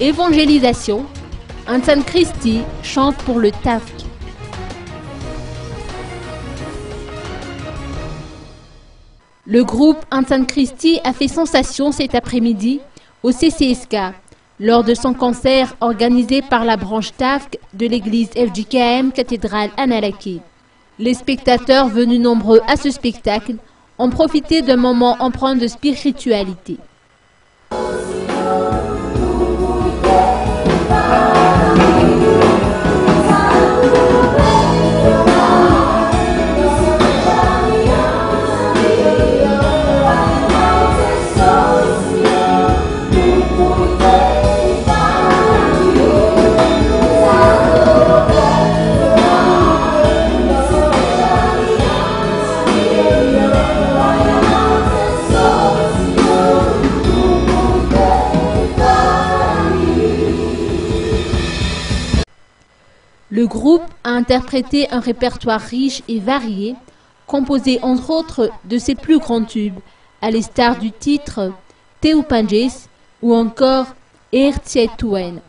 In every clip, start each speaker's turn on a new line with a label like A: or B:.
A: Évangélisation, Ansan Christi chante pour le TAFC. Le groupe Ansan Christi a fait sensation cet après-midi au CCSK lors de son concert organisé par la branche TAFC de l'église FJKM Cathédrale Analaki. Les spectateurs venus nombreux à ce spectacle ont profité d'un moment empreint de spiritualité. Le groupe a interprété un répertoire riche et varié, composé entre autres de ses plus grands tubes, à l'instar du titre Teu Panges ou encore Ertietuen.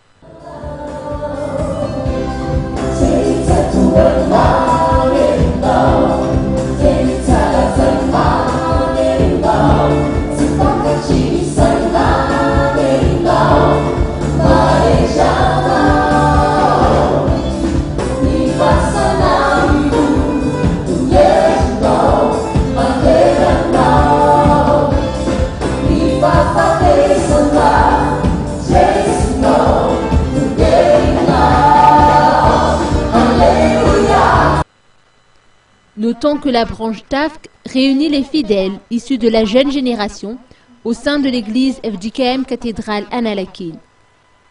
A: Notons que la branche TAFC réunit les fidèles issus de la jeune génération au sein de l'église FJKM Cathédrale Analaki.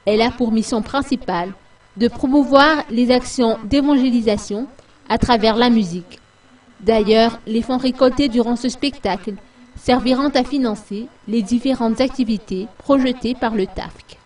A: Elle a pour mission principale de promouvoir les actions d'évangélisation à travers la musique. D'ailleurs, les fonds récoltés durant ce spectacle serviront à financer les différentes activités projetées par le TAFC.